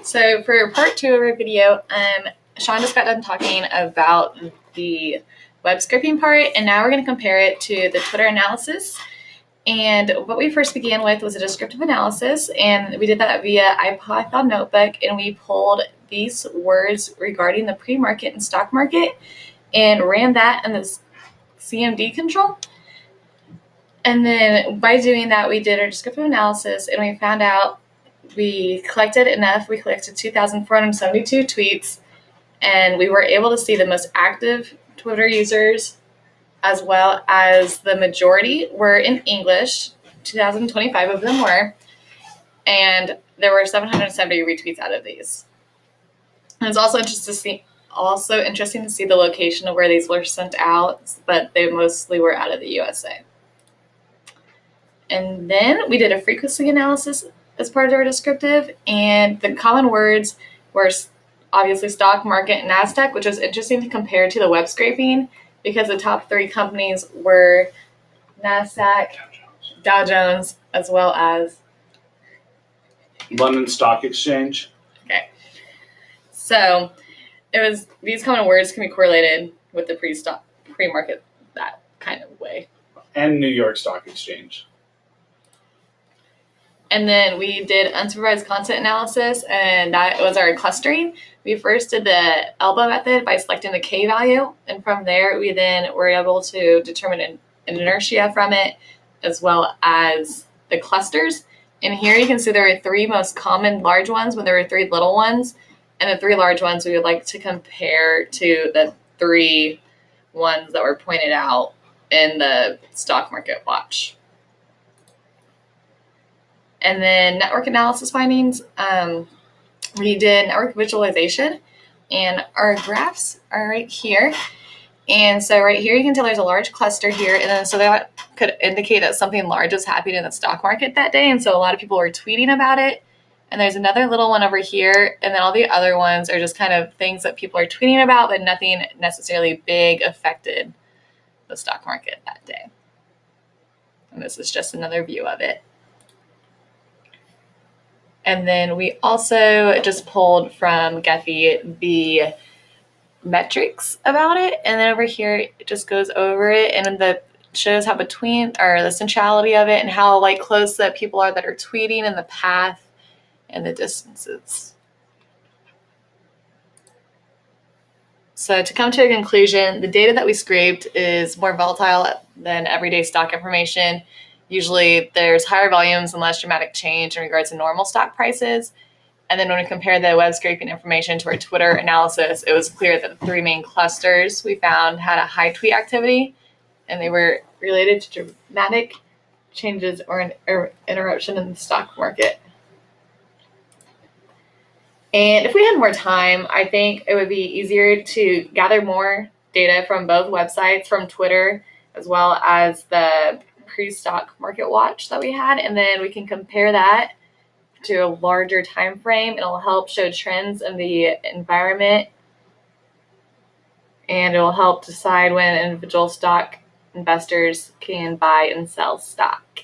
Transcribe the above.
So for part 2 of our video, Sean just got done talking about the web scraping part, and now we're going to compare it to the Twitter analysis. And what we first began with was a descriptive analysis, and we did that via IPython notebook, and we pulled these words regarding the pre-market and stock market and ran that in this CMD control. And then by doing that, we did our descriptive analysis, and we found out we collected 2,472 tweets, and we were able to see the most active Twitter users as well as the majority were in English. 2,025 of them were, and there were 770 retweets out of these. And it's also interesting to see the location of where these were sent out, but they mostly were out of the USA. And then we did a frequency analysis as part of our descriptive, and the common words were obviously stock market and NASDAQ, which was interesting to compare to the web scraping because the top 3 companies were NASDAQ, Dow Jones, as well as London Stock Exchange. Okay. So these common words can be correlated with the pre-market that kind of way. And New York Stock Exchange. And then we did unsupervised content analysis, and that was our clustering. We first did the elbow method by selecting the K value, and from there we then were able to determine an inertia from it, as well as the clusters. And here you can see there are 3 most common large ones when there were 3 little ones, and the 3 large ones we would like to compare to the 3 ones that were pointed out in the stock market watch. And then network analysis findings, we did network visualization, and our graphs are right here. And so right here you can tell there's a large cluster here, and then so that could indicate that something large was happening in the stock market that day, and so a lot of people were tweeting about it. And there's another little one over here, and then all the other ones are just kind of things that people are tweeting about, but nothing necessarily big affected the stock market that day. And this is just another view of it. And then we also just pulled from Gephi the metrics about it. And then over here, it just goes over it and shows how the centrality of it and how close that people are that are tweeting and the path and the distances. So to come to a conclusion, the data that we scraped is more volatile than everyday stock information. Usually there's higher volumes and less dramatic change in regards to normal stock prices. And then when we compare the web scraping information to our Twitter analysis, it was clear that the 3 main clusters we found had a high tweet activity, and they were related to dramatic changes or an interruption in the stock market. And if we had more time, I think it would be easier to gather more data from both websites, from Twitter, as well as the pre-stock market watch that we had, and then we can compare that to a larger time frame. It'll help show trends in the environment, and it will help decide when individual stock investors can buy and sell stock.